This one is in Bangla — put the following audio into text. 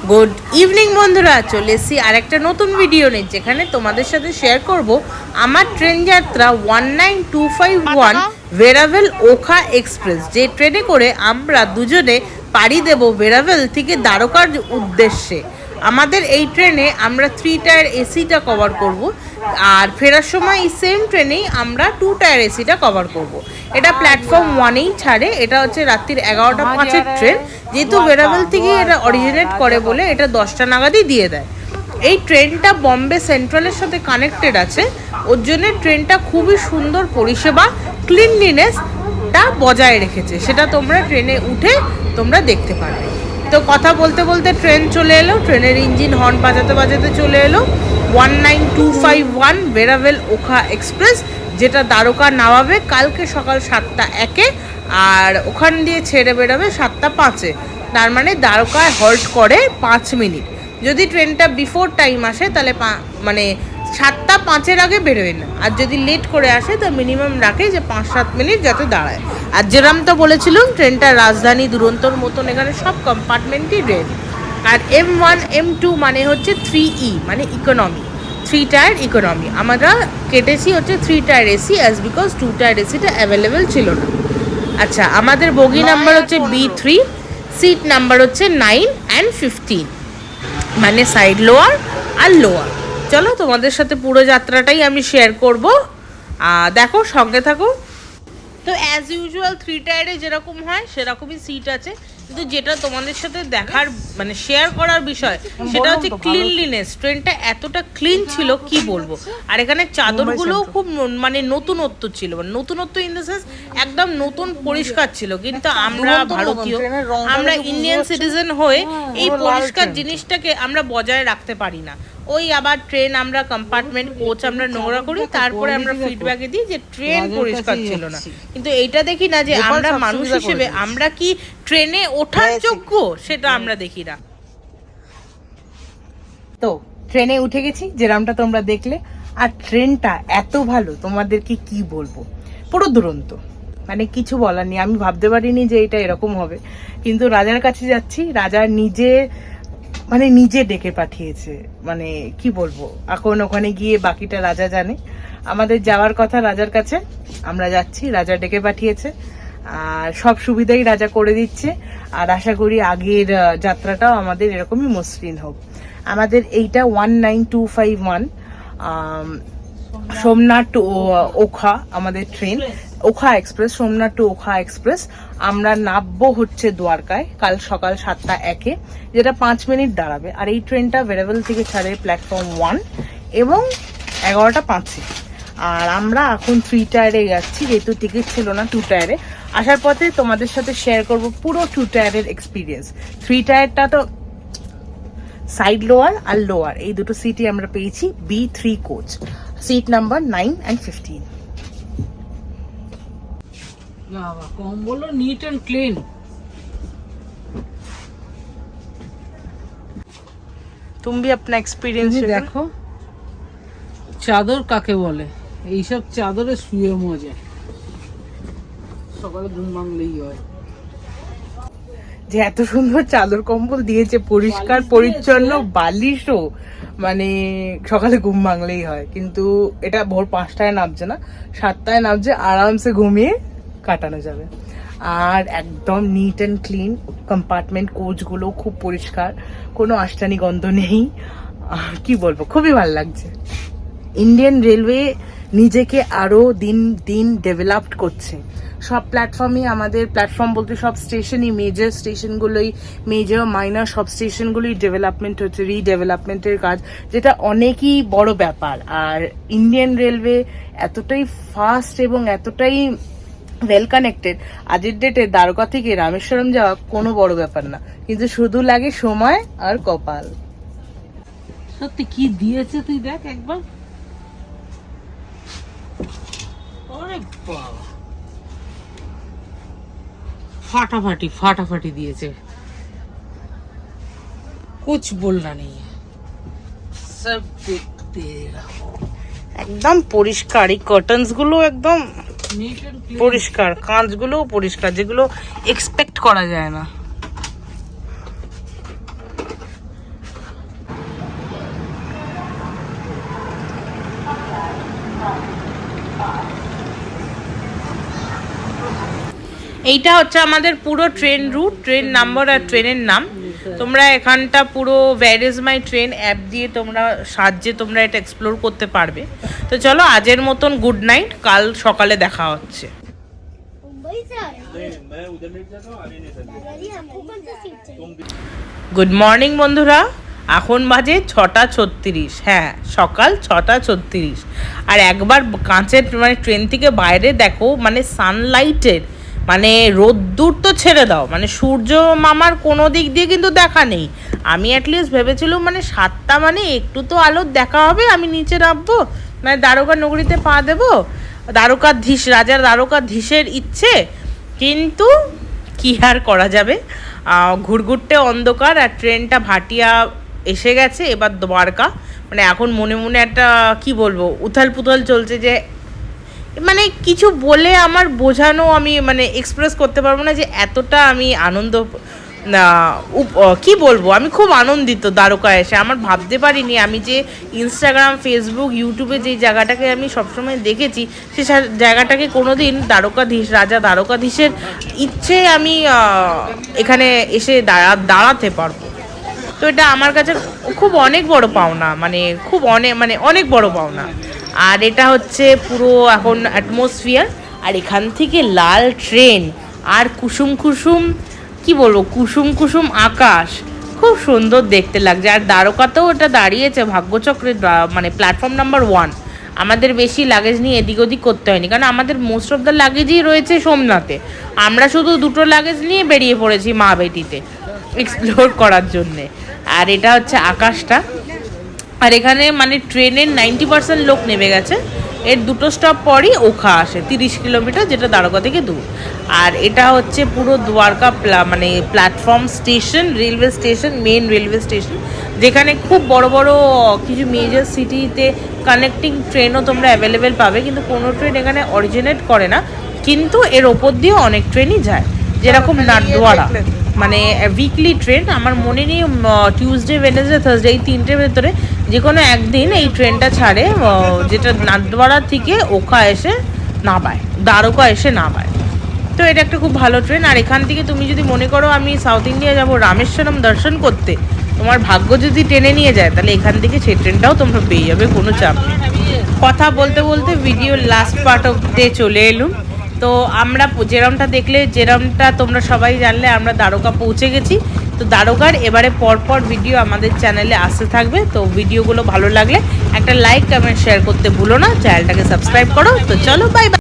গুড ইভিনিং বন্ধুরা, চলে এসেছি আরেকটা নতুন ভিডিও নিয়ে, যেখানে তোমাদের সাথে শেয়ার করব আমার ট্রেন যাত্রা 19251 ভেরাভেল ওখা এক্সপ্রেস, যে ট্রেনে করে আমরা দুজনে পাড়ি দেব ভেরাভেল থেকে দ্বারকার উদ্দেশ্যে। আমাদের এই ট্রেনে আমরা 3 টায়ার এসিটা কভার করব, আর ফেরার সময় এই সেম ট্রেনেই আমরা 2 টায়ার এসিটা কভার করব। এটা প্ল্যাটফর্ম 1এই ছাড়ে, এটা হচ্ছে রাত্রির 11টা 5-এর ট্রেন। যেহেতু ভেরাভেল থেকে এটা অরিজিনেট করে বলে এটা 10টা নাগাদই দিয়ে দেয়। এই ট্রেনটা বম্বে সেন্ট্রালের সাথে কানেক্টেড আছে, ওর জন্য ট্রেনটা খুবই সুন্দর পরিষেবা, ক্লিনলিনেসটা বজায় রেখেছে। সেটা তোমরা ট্রেনে উঠে তোমরা দেখতে পারবে। তো কথা বলতে বলতে ট্রেন চলে এলো, ট্রেনের ইঞ্জিন হর্ন বাজাতে বাজাতে চলে এলো 19251 ভেরাভেল ওখা এক্সপ্রেস, যেটা দ্বারকা নামাবে কালকে সকাল 7টা 1-এ, আর ওখান দিয়ে ছেড়ে বেরোবে 7টা 5-এ। তার মানে দ্বারকায় হল্ট করে 5 মিনিট। যদি ট্রেনটা বিফোর টাইম আসে তাহলে মানে 7টা 5-এর আগে বেরোয় না, আর যদি লেট করে আসে তো মিনিমাম রাখে যে 5-7 মিনিট যাতে দাঁড়ায়। আর যেরকম তো বলেছিলাম, ট্রেনটা রাজধানী দুরন্তর মতন, এখানে সব কম্পার্টমেন্টই রেড। আর M1 M2 মানে হচ্ছে 3E মানে ইকোনমি, 3 টায়ার ইকোনমি। আমরা কেটেছি হচ্ছে 3 tyre AC, as because 2 tyre এসিটা অ্যাভেলেবেল ছিল না। আচ্ছা, আমাদের বগি নাম্বার হচ্ছে B3, সিট নাম্বার হচ্ছে 9 and 15, মানে সাইড লোয়ার আর লোয়ার। চলো তোমাদের সাথে পুরো যাত্রাটাই আমি শেয়ার করব, দেখো সঙ্গে থাকো। তো অ্যাজ ইউজুয়াল 3 টায়ারে যেরকম হয় সেরকমই সিট আছে, কিন্তু যেটা তোমাদের সাথে দেখার মানে শেয়ার করার বিষয় সেটা হচ্ছে ক্লিনলিনেস। ট্রেনটা এতটা ক্লিন ছিল কি বলবো। আর এখানে চাদরগুলোও খুব মানে নতুনত্ব ছিল, মানে নতুনত্ব ইন দ্য সেন্স একদম নতুন পরিষ্কার ছিল। কিন্তু আমরা ভারতীয়, আমরা ইন্ডিয়ান সিটিজেন হয়ে এই পরিষ্কার জিনিসটাকে আমরা বজায় রাখতে পারি না। ওই আবার ট্রেন আমরা কম্পার্টমেন্ট কোচ আমরা নোংরা করি, তারপরে আমরা ফিডব্যাকে দিই যে ট্রেন পরিষ্কার ছিল না। কিন্তু এইটা দেখি না যে আমরা মানুষ হিসেবে আমরা কি ট্রেনে ওঠার যোগ্য, সেটা আমরা দেখি না। তো ট্রেনে উঠে গেছি, যেরকমটা তোমরা দেখলে। আর ট্রেনটা এত ভালো, তোমাদেরকে কি বলবো, পুরো দুরন্ত, মানে কিছু বলার নেই। আমি ভাবতে পারিনি যে এটা এরকম হবে। কিন্তু রাজার কাছে যাচ্ছি, রাজা নিজে ডেকে পাঠিয়েছে, মানে কি বলবো। এখন ওখানে গিয়ে বাকিটা রাজা জানে। আমাদের যাওয়ার কথা রাজার কাছে, আমরা যাচ্ছি, রাজা ডেকে পাঠিয়েছে, আর সব সুবিধাই রাজা করে দিচ্ছে। আর আশা করি আগের যাত্রাটাও আমাদের এরকমই মসৃণ হোক। আমাদের এইটা 19251 সোমনাথ টু ওখা আমাদের train, Okha express, Somnath to Okha express. আমরা নামবো হচ্ছে দ্বারকায় কাল সকাল 7টা 1-এ, যেটা 5 মিনিট দাঁড়াবে। আর এই ট্রেনটা ভেরাভেল থেকে ছাড়ে প্ল্যাটফর্ম 1 এবং 11টা 5-এ। আর আমরা এখন 3 টায়ারে যাচ্ছি, যেহেতু টিকিট ছিল না 2 টায়ারে। আসার পথে তোমাদের সাথে শেয়ার করব পুরো 2 টায়ারের এক্সপিরিয়েন্স। 3 টায়ারটা তো সাইড লোয়ার আর লোয়ার এই দুটো সিটই আমরা পেয়েছি B3 coach, seat number 9 and 15। কম বলো, নিট এন্ড ক্লিন। তুমি भी अपना एक्सपीरियंस দেখো চাদর কাকে বলে, এইসব চাদরে শুয়ে মজা, সকালে ঘুম ভাঙলেই হয়। যে এত সুন্দর চাদর কম্বল দিয়েছে, পরিষ্কার পরিচ্ছন্ন, বালিশও, মানে সকালে ঘুম ভাঙলেই হয়। কিন্তু এটা ভোর 5টায় নামছে না, 7টায় নামছে, আরামসে ঘুমিয়ে কাটানো যাবে। আর একদম নিট অ্যান্ড ক্লিন কম্পার্টমেন্ট, কোচগুলো খুব পরিষ্কার, কোনো আষ্টানি গন্ধ নেই। কি বলবো, খুবই ভালো লাগছে। ইন্ডিয়ান রেলওয়ে নিজেকে আরও দিন দিন ডেভেলপড করছে। সব প্ল্যাটফর্মই, আমাদের প্ল্যাটফর্ম বলতে সব স্টেশনই, মেজর স্টেশনগুলোই, মেজর মাইনর সব স্টেশনগুলোই ডেভেলপমেন্ট হচ্ছে, রিডেভেলপমেন্টের কাজ, যেটা অনেকই বড় ব্যাপার। আর ইন্ডিয়ান রেলওয়ে এতটাই ফাস্ট এবং এতটাই ওয়েল কানেক্টেড, আজের ডেটে দ্বারকা থেকে রামেশ্বরম যাওয়া কোনো বড় ব্যাপার না, কিন্তু শুধু লাগে সময় আর কপাল। সত্যি কি দিয়েছে তুই দেখ একবার, অনেক ফাটাফাটি ফাটাফাটি দিয়েছে, কুছ বলনা নেই, সব দেখতে একদম পরিষ্কার। এই কার্টেন্স গুলো একদম পরিষ্কার, কাঁচগুলোও পরিষ্কার, যেগুলো এক্সপেক্ট করা যায় না। এইটা হচ্ছে আমাদের পুরো ট্রেন রুট, ট্রেন নাম্বার আর ট্রেনের নাম। তোমরা এখানটা পুরো where is my train app দিয়ে সাহায্যে তোমরা এটা এক্সপ্লোর করতে পারবে। তো চলো আজের মতন গুড নাইট, কাল সকালে দেখা হচ্ছে। গুড মর্নিং বন্ধুরা, এখন বাজে 6:36। হ্যাঁ, সকাল 6:36। আর একবার কাঁচের মানে ট্রেন থেকে বাইরে দেখো, মানে সানলাইটের মানে রোদ্দুর তো ছেড়ে দাও, মানে সূর্য মামার কোনো দিক দিয়ে কিন্তু দেখা নেই। আমি অ্যাটলিস্ট ভেবেছিলাম মানে 7টা মানে একটু তো আলোর দেখা হবে, আমি নিচে নামবো, মানে দ্বারকা নগরীতে পা দেবো, দ্বারকাধীশ রাজার দ্বারকাধীশের ইচ্ছে। কিন্তু কি আর করা যাবে, ঘুরঘুরটে অন্ধকার, আর ট্রেনটা ভাটিয়া এসে গেছে এবার দ্বারকা। মানে এখন মনে মনে একটা কি বলবো উথাল পুথাল চলছে, যে মানে কিছু বলে আমার বোঝানো, আমি মানে এক্সপ্রেস করতে পারবো না যে এতটা আমি আনন্দ, কি বলবো, আমি খুব আনন্দিত দ্বারকা এসে। আমার ভাবতে পারিনি আমি যে ইনস্টাগ্রাম, ফেসবুক, ইউটিউবে যেই জায়গাটাকে আমি সবসময় দেখেছি, সে জায়গাটাকে কোনোদিন রাজা দ্বারকাধীশের ইচ্ছে আমি এখানে এসে দাঁড়াতে পারবো। তো এটা আমার কাছে খুব অনেক বড় পাওনা, মানে খুব অনেক বড় পাওনা। আর এটা হচ্ছে পুরো এখন অ্যাটমসফিয়ার, আর এখান থেকে লাল ট্রেন আর কুসুম কুসুম কি বলবো কুসুম কুসুম আকাশ, খুব সুন্দর দেখতে লাগছে। আর দ্বারকাতেও এটা দাঁড়িয়েছে ভাগ্যচক্রের মানে প্ল্যাটফর্ম নাম্বার 1। আমাদের বেশি লাগেজ নিয়ে এদিক ওদিক করতে হয়নি, কারণ আমাদের মোস্ট অফ দ্য লাগেজই রয়েছে সোমনাথে। আমরা শুধু 2টো লাগেজ নিয়ে বেরিয়ে পড়েছি মা বেটিতে এক্সপ্লোর করার জন্যে। আর এটা হচ্ছে আকাশটা। আর এখানে মানে ট্রেনের 90% লোক নেমে গেছে। এর 2টো স্টপ পরই ওখা আসে, 30 কিলোমিটার, যেটা দ্বারকা থেকে দূর। আর এটা হচ্ছে পুরো দ্বারকা মানে platform station, railway station, main railway station, যেখানে খুব বড় বড় কিছু মেজর সিটিতে কানেক্টিং ট্রেনও তোমরা অ্যাভেলেবেল পাবে। কিন্তু কোনো ট্রেন এখানে অরিজিনেট করে না, কিন্তু এর ওপর দিয়েও অনেক ট্রেনই যায়, যেরকম নাথদ্বারা, মানে উইকলি ট্রেন। আমার মনে নেই টিউসডে, ওয়েডনেসডে, থার্সডে এই 3টের ভেতরে যে কোনো একদিন এই ট্রেনটা ছাড়ে, যেটা নাথদ্বারা থেকে ওখা এসে নামায়, দ্বারকা এসে নামায়। তো এটা একটা খুব ভালো ট্রেন। আর এখান থেকে তুমি যদি মনে করো আমি সাউথ ইন্ডিয়া যাব রামেশ্বরম দর্শন করতে, তোমার ভাগ্য যদি টেনে নিয়ে যায়, তাহলে এখান থেকে সেই ট্রেনটাও তোমরা পেয়ে যাবে, কোনো চাপ নেই। কথা বলতে বলতে ভিডিওর লাস্ট পার্ট অফ চলে এলুম। তো আমরা যেরমটা দেখলে, যেরমটা তোমরা সবাই জানলে, আমরা দ্বারকা পৌঁছে গেছি। তো দ্বারকার এবারে পরপর ভিডিও আমাদের চ্যানেলে আসতে থাকবে। তো ভিডিওগুলো ভালো লাগলে একটা লাইক, কমেন্ট, শেয়ার করতে ভুলো না, চ্যানেলটাকে সাবস্ক্রাইব করো। তো চলো, বাই বাই।